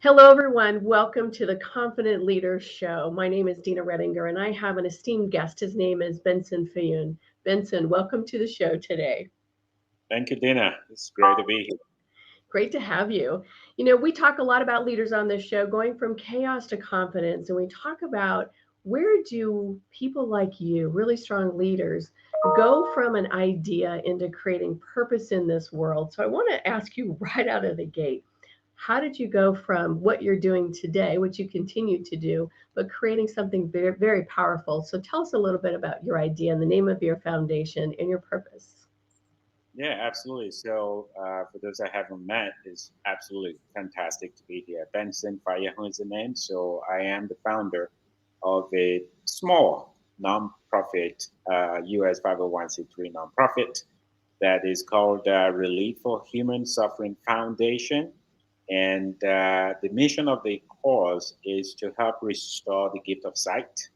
Hello, everyone. Welcome to the Confident Leaders Show. My name is Dina Redinger, and I have an esteemed guest. His name is Benson Fayehun. Benson, welcome to the show today. Thank you, Dina. It's great to be here. Great to have you. We talk a lot about leaders on this show, going from chaos to confidence, and we talk about where do people like you, really strong leaders, go from an idea into creating purpose in this world. So I want to ask you right out of the gate, how did you go from what you're doing today, which you continue to do, but creating something very, very powerful? So tell us a little bit about your idea and the name of your foundation and your purpose. Yeah, absolutely. For those I haven't met, it's absolutely fantastic to be here. Benson Fayehun is the name. So, I am the founder of a small nonprofit, US 501c3 nonprofit that is called Relief for Human Suffering Foundation. And the mission of the cause is to help restore the gift of sight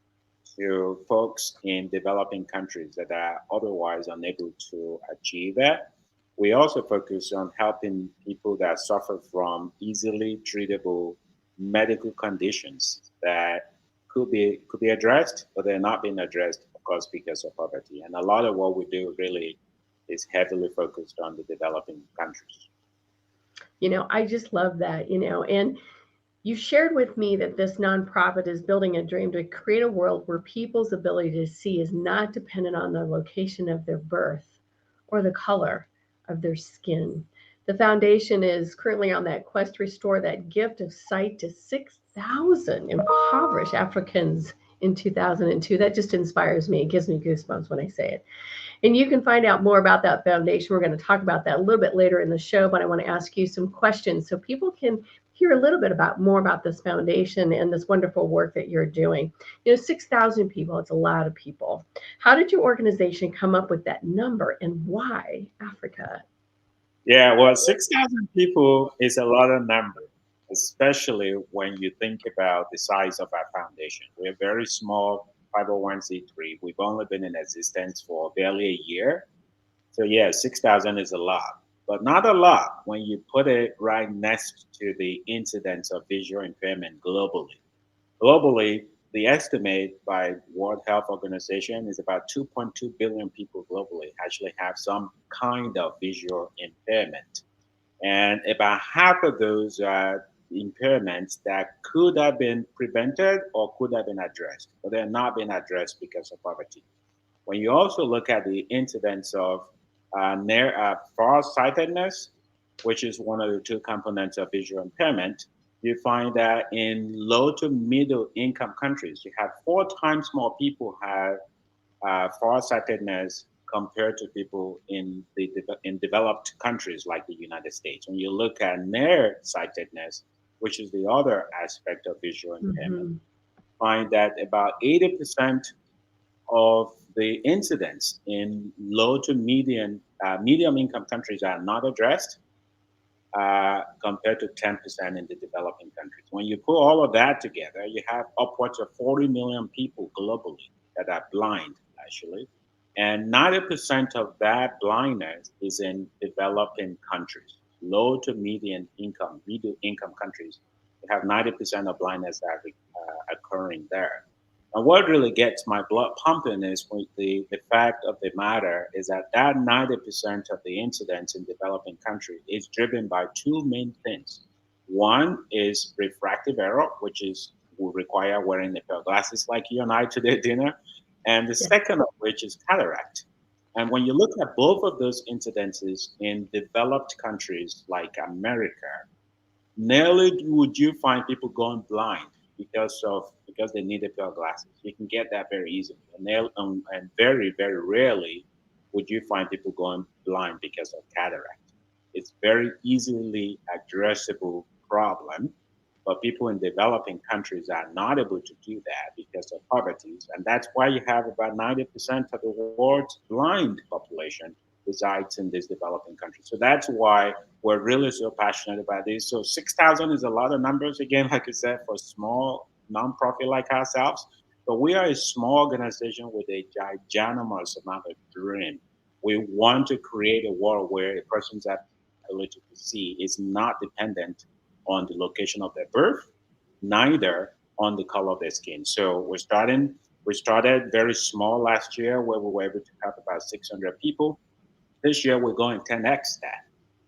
to folks in developing countries that are otherwise unable to achieve that. We also focus on helping people that suffer from easily treatable medical conditions that could be addressed, but they're not being addressed, of course, because of poverty. And a lot of what we do really is heavily focused on the developing countries. I just love that, and you shared with me that this nonprofit is building a dream to create a world where people's ability to see is not dependent on the location of their birth or the color of their skin. The foundation is currently on that quest to restore that gift of sight to 6,000 impoverished Africans in 2002. That just inspires me. It gives me goosebumps when I say it. And you can find out more about that foundation. We're going to talk about that a little bit later in the show, but I want to ask you some questions so people can hear a little bit about more about this foundation and this wonderful work that you're doing. 6,000 people, it's a lot of people. How did your organization come up with that number and why Africa? Yeah, well, 6,000 people is a lot of number, especially when you think about the size of our foundation. We're a very small 501c3. We've only been in existence for barely a year. So, yeah, 6,000 is a lot, but not a lot when you put it right next to the incidence of visual impairment globally. Globally, the estimate by World Health Organization is about 2.2 billion people globally actually have some kind of visual impairment. And about half of those are impairments that could have been prevented or could have been addressed, but they're not being addressed because of poverty. When you also look at the incidence of near farsightedness, which is one of the two components of visual impairment, you find that in low to middle income countries, you have four times more people have farsightedness compared to people in developed countries like the United States. When you look at nearsightedness, which is the other aspect of visual impairment, Mm-hmm. find that about 80% of the incidents in low to medium income countries are not addressed compared to 10% in the developing countries. When you put all of that together, you have upwards of 40 million people globally that are blind, actually. And 90% of that blindness is in developing countries, low to middle income countries. You have 90% of blindness that occurring there. And what really gets my blood pumping is with the fact of the matter is that 90% of the incidents in developing countries is driven by two main things. One is refractive error, which is will require wearing a pair of glasses like you and I today, dinner. And the Yeah. second of which is cataract. And when you look at both of those incidences in developed countries like America, Rarely would you find people going blind because they need a pair of glasses. You can get that very easily, and very rarely would you find people going blind because of cataract. It's very easily addressable problem, but people in developing countries are not able to do that because of poverty, and that's why you have about 90% of the world's blind population resides in these developing countries. So that's why we're really so passionate about this. So 6,000 is a lot of numbers, again, like I said, for a small nonprofit like ourselves. But we are a small organization with a giganimous amount of dream. We want to create a world where a person's ability to see is not dependent on the location of their birth, neither on the color of their skin. So we started very small last year where we were able to help about 600 people. This year we're going 10x that.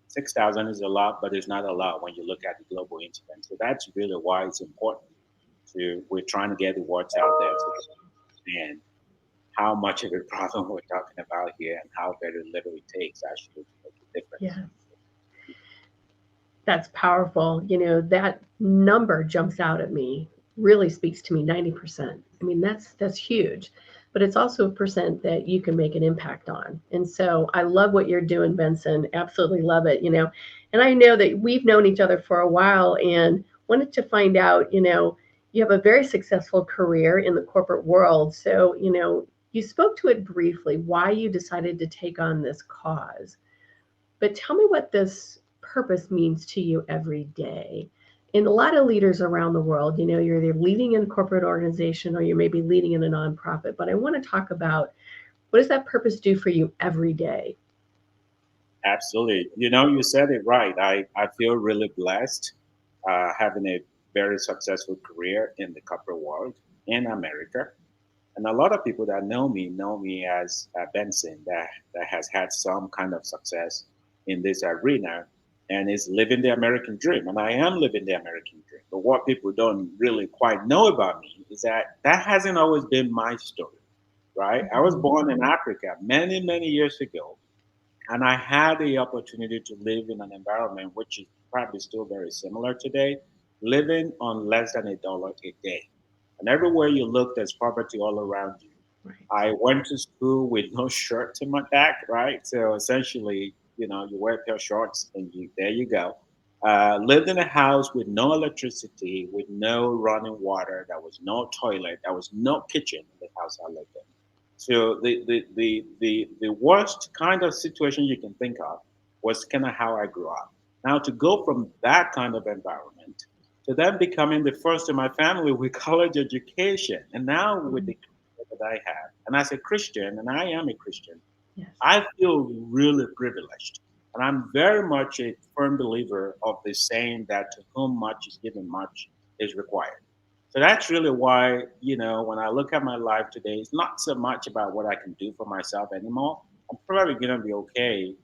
6,000 is a lot, but it's not a lot when you look at the global incidence. So that's really why it's important we're trying to get the words out there so people understand how much of a problem we're talking about here and how very little it takes actually to make a difference. Yeah, that's powerful. That number jumps out at me, really speaks to me, 90%. I mean, that's huge. But it's also a percent that you can make an impact on. And so I love what you're doing, Benson. Absolutely love it. And I know that we've known each other for a while and wanted to find out, you have a very successful career in the corporate world. So, you spoke to it briefly, why you decided to take on this cause. But tell me what this purpose means to you every day. And a lot of leaders around the world, you're either leading in a corporate organization or you're maybe leading in a nonprofit. But I want to talk about, what does that purpose do for you every day? Absolutely. You said it right. I feel really blessed having a very successful career in the corporate world in America. And a lot of people that know me as Benson that has had some kind of success in this arena and is living the American dream. And I am living the American dream. But what people don't really quite know about me is that hasn't always been my story, right? I was Mhm. born in Africa many, many years ago. And I had the opportunity to live in an environment which is probably still very similar today, living on less than $1 a day. And everywhere you look, there's poverty all around you. Right. I went to school with no shirt to my back, right? So essentially, you wear a pair of shorts and there you go. Lived in a house with no electricity, with no running water. There was no toilet. There was no kitchen in the house I lived in. So the worst kind of situation you can think of was kind of how I grew up. Now to go from that kind of environment to then becoming the first in my family with college education, and now with Mhm. the career that I have, and as a Christian, and I am a Christian, Yes. I feel really privileged. And I'm very much a firm believer of the saying that to whom much is given, much is required. So that's really why, when I look at my life today, it's not so much about what I can do for myself anymore. I'm probably going to be okay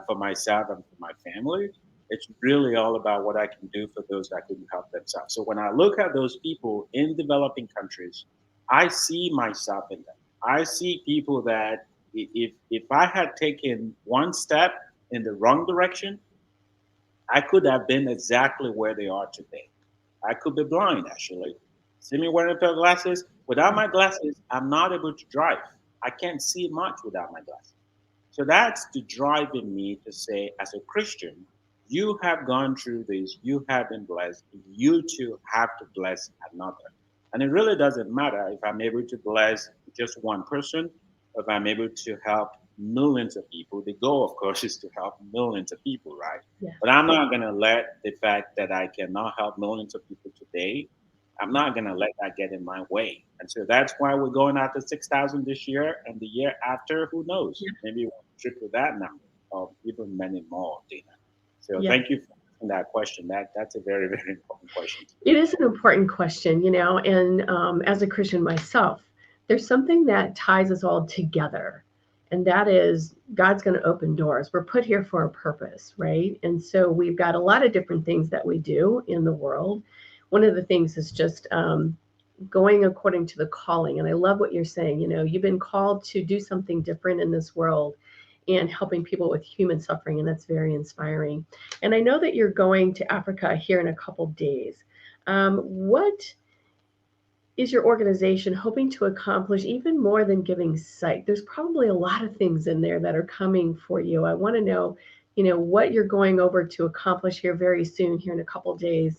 for myself and for my family. It's really all about what I can do for those that couldn't help themselves. So when I look at those people in developing countries, I see myself in them. I see people that if I had taken one step in the wrong direction, I could have been exactly where they are today. I could be blind, actually. See me wearing a pair of glasses? Without my glasses, I'm not able to drive. I can't see much without my glasses. So that's the drive in me to say, as a Christian, you have gone through this, you have been blessed, you too have to bless another. And it really doesn't matter if I'm able to bless just one person, or if I'm able to help millions of people. The goal, of course, is to help millions of people, right? Yes. But I'm not going to let the fact that I cannot help millions of people today, I'm not going to let that get in my way. And so that's why we're going after 6,000 this year, and the year after, who knows? Maybe we'll triple that number or even many more, Dina. So Yeah. thank you for asking that question. That's a very, very important question to me. It is an important question, and as a Christian myself, there's something that ties us all together, and that is God's going to open doors. We're put here for a purpose, right? And so we've got a lot of different things that we do in the world. One of the things is just going according to the calling. And I love what you're saying. You've been called to do something different in this world and helping people with human suffering, and that's very inspiring. And I know that you're going to Africa here in a couple days. What is your organization hoping to accomplish even more than giving sight? There's probably a lot of things in there that are coming for you. I want to know, what you're going over to accomplish here very soon, here in a couple days,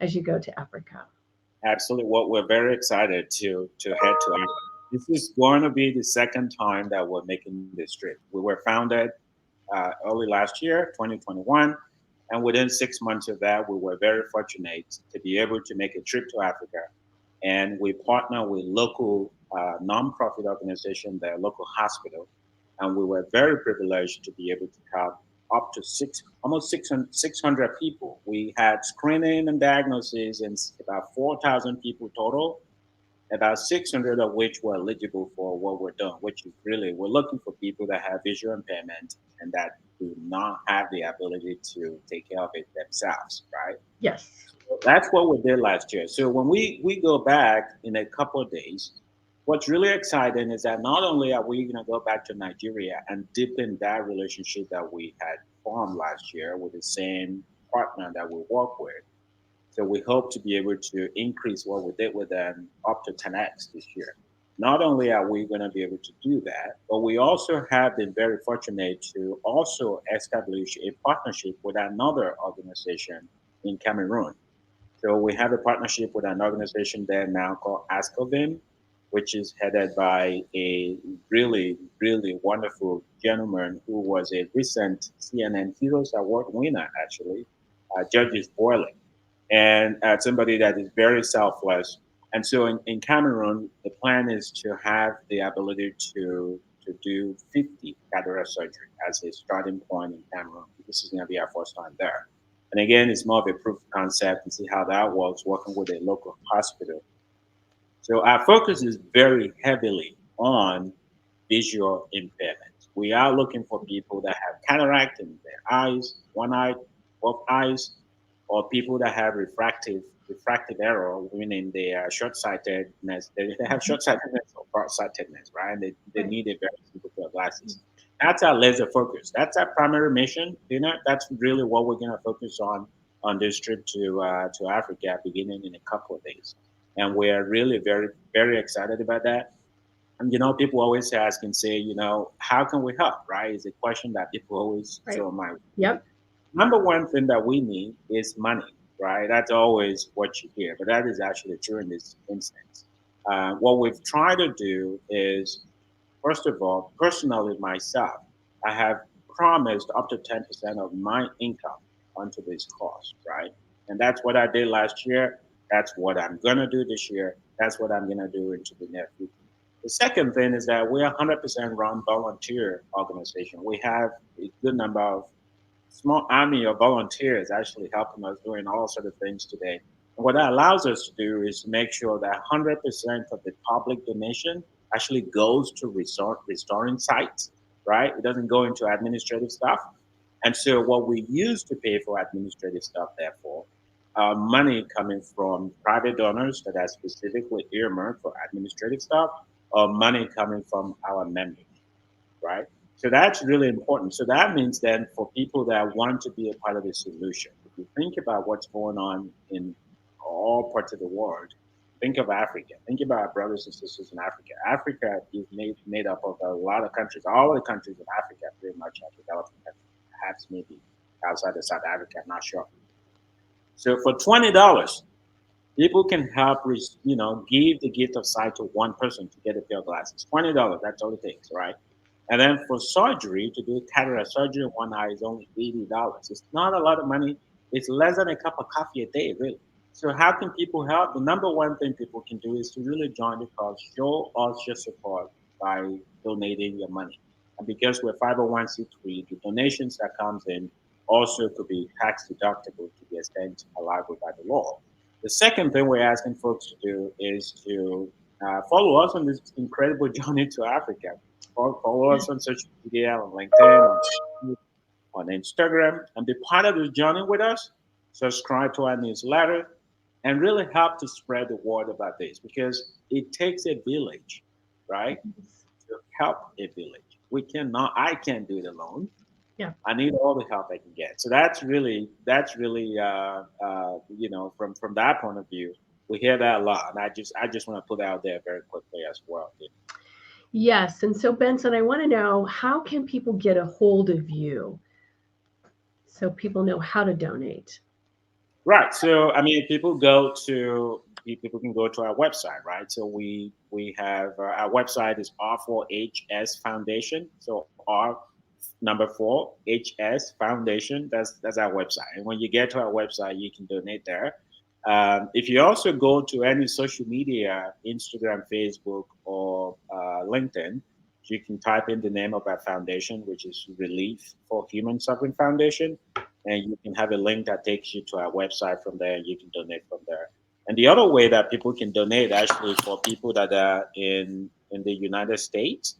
as you go to Africa. Absolutely. Well, we're very excited to head to Africa. This is going to be the second time that we're making this trip. We were founded early last year, 2021. And within 6 months of that, we were very fortunate to be able to make a trip to Africa. And we partner with local nonprofit organization, the local hospital. And we were very privileged to be able to help up to almost 600 people. We had screening and diagnosis, and about 4,000 people total. About 600 of which were eligible for what we're doing, which is really we're looking for people that have visual impairment and that do not have the ability to take care of it themselves, right? Yes. That's what we did last year. So when we go back in a couple of days, what's really exciting is that not only are we going to go back to Nigeria and deepen that relationship that we had formed last year with the same partner that we work with, so we hope to be able to increase what we did with them up to 10x this year. Not only are we going to be able to do that, but we also have been very fortunate to also establish a partnership with another organization in Cameroon. So we have a partnership with an organization there now called Ascovim, which is headed by a really, really wonderful gentleman who was a recent CNN Heroes Award winner, actually, Judges Boiling, and somebody that is very selfless. And so in Cameroon, the plan is to have the ability to do 50 cataract surgery as a starting point in Cameroon. This is going to be our first time there. And again, it's more of a proof of concept and see how that works working with a local hospital. So our focus is very heavily on visual impairment. We are looking for people that have cataract in their eyes, one eye, both eyes, or people that have refractive error, meaning they are short-sightedness. They have short-sightedness or far-sightedness, right? And they Right. need a very simple pair of glasses. That's our laser focus. That's our primary mission. That's really what we're going to focus on this trip to Africa, beginning in a couple of days. And we're really very very excited about that. And people always ask and say, how can we help? Right? It's a question that people always Right. throw my way. Yep. Number one thing that we need is money, right? That's always what you hear, but that is actually true in this instance. What we've tried to do is, first of all, personally myself, I have promised up to 10% of my income onto this cost, right? And that's what I did last year. That's what I'm going to do this year. That's what I'm going to do into the near future. The second thing is that we're a 100% run volunteer organization. We have a good number of small army of volunteers actually helping us doing all sort of things today. And what that allows us to do is to make sure that 100% of the public donation actually goes to restoring sites, right? It doesn't go into administrative stuff. And so what we use to pay for administrative stuff, therefore, money coming from private donors that are specifically earmarked for administrative stuff, or money coming from our members, right? So that's really important. So that means then for people that want to be a part of the solution, if you think about what's going on in all parts of the world, think of Africa. Think about our brothers and sisters in Africa. Africa is made up of a lot of countries. All the countries in Africa pretty much are developing countries. Perhaps maybe outside of South Africa, I'm not sure. So for $20, people can help, give the gift of sight to one person to get a pair of glasses. $20, that's all it takes, right? And then for surgery, to do cataract surgery in one eye is only $80. It's not a lot of money. It's less than a cup of coffee a day, really. So how can people help? The number one thing people can do is to really join the cause, show us your support by donating your money. And because we're 501c3, the donations that comes in also could be tax deductible to the extent allowed by the law. The second thing we're asking folks to do is to follow us on this incredible journey to Africa. Follow Yeah. us on social media, on LinkedIn, on Instagram, and be part of this journey with us. Subscribe to our newsletter and really help to spread the word about this because it takes a village, right, to help a village. I can't do it alone. Yeah. I need all the help I can get. So that's really from that point of view, we hear that a lot, and I just want to put out there very quickly as well. Yes. And so, Benson, I want to know, how can people get a hold of you so people know how to donate? Right. So I mean, people can go to our website, right? So we have our website is R4HS Foundation. So R number four HS Foundation. That's our website. And when you get to our website, you can donate there. If you also go to any social media, Instagram, Facebook, or LinkedIn, You can type in the name of our foundation, which is Relief for Human Suffering Foundation, and you can have a link that takes you to our website from there, and you can donate from there. And the other way that people can donate, actually, for people that are in the United States,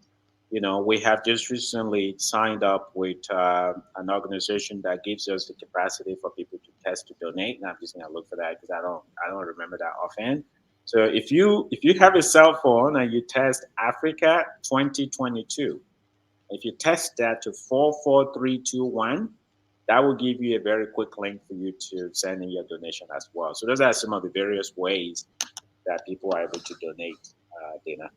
we have just recently signed up with an organization that gives us the capacity for people to test to donate. And I'm just gonna look for that because I don't remember that offhand. So if you have a cell phone and you test Africa 2022, if you test that to 44321, that will give you a very quick link for you to send in your donation as well. So those are some of the various ways that people are able to donate, Dana.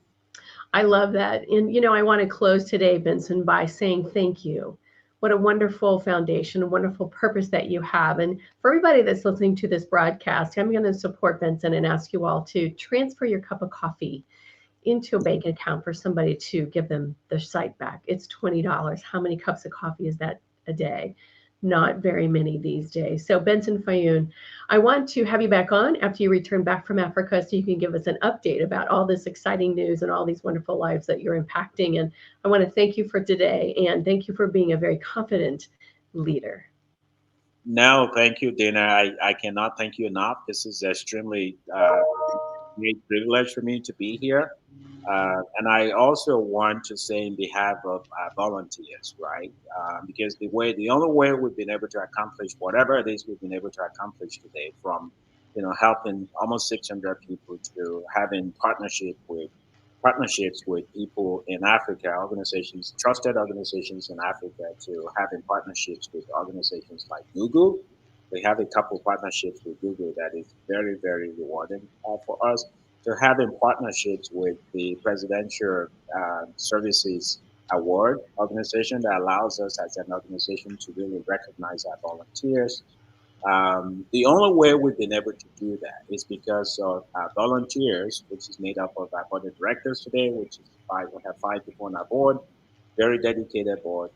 I love that. And, I want to close today, Benson, by saying thank you. What a wonderful foundation, a wonderful purpose that you have. And for everybody that's listening to this broadcast, I'm going to support Benson and ask you all to transfer your cup of coffee into a bank account for somebody to give them the site back. It's $20. How many cups of coffee is that a day? Not very many these days. So Benson Fayehun, I want to have you back on after you return back from Africa so you can give us an update about all this exciting news and all these wonderful lives that you're impacting. And I want to thank you for today and thank you for being a very confident leader. No, thank you, Dana. I cannot thank you enough. This is extremely great privilege for me to be here. And I also want to say in behalf of our volunteers, right? Because the only way we've been able to accomplish whatever it is we've been able to accomplish today, from helping almost 600 people to having partnerships with people in Africa, organizations, trusted organizations in Africa, to having partnerships with organizations like Google. We have a couple of partnerships with Google that is very, very rewarding for us. To having partnerships with the Presidential Services Award organization that allows us as an organization to really recognize our volunteers. The only way we've been able to do that is because of our volunteers, which is made up of our board of directors today, which is five. We have five people on our board, very dedicated board.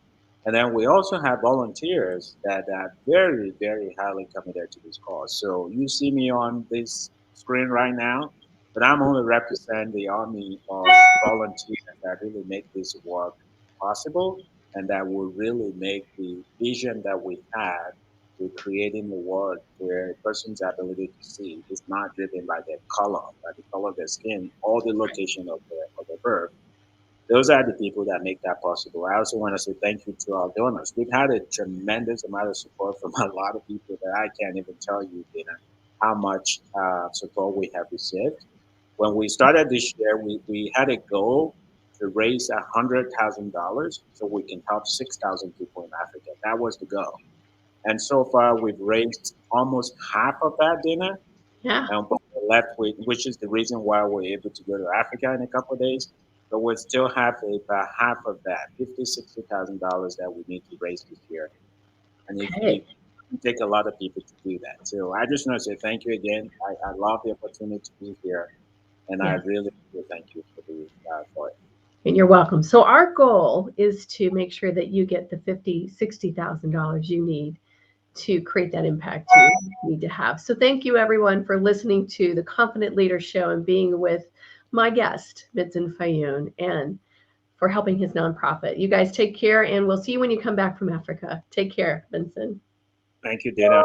And then we also have volunteers that are very, very highly committed to this cause. So you see me on this screen right now, but I'm only representing the army of volunteers that really make this work possible and that will really make the vision that we had with creating a world where a person's ability to see is not driven by the color of their skin, or the location of their birth. Those are the people that make that possible. I also want to say thank you to our donors. We've had a tremendous amount of support from a lot of people that I can't even tell you, Dana, how much support we have received. When we started this year, we had a goal to raise $100,000 so we can help 6,000 people in Africa. That was the goal. And so far, we've raised almost half of that, Dana, Yeah. and what we're left with, which is the reason why we're able to go to Africa in a couple of days. But we still have about half of that, $50,000, $60,000 that we need to raise this year. And it Okay. take a lot of people to do that. So I just want to say thank you again. I love the opportunity to be here, and I Yeah. really, really thank you for it. And you're welcome. So our goal is to make sure that you get the $50,000, $60,000 you need to create that impact you need to have. So thank you everyone for listening to the Confident Leader Show and being with my guest, Benson Fayehun, and for helping his nonprofit. You guys take care, and we'll see you when you come back from Africa. Take care, Benson. Thank you, Dana.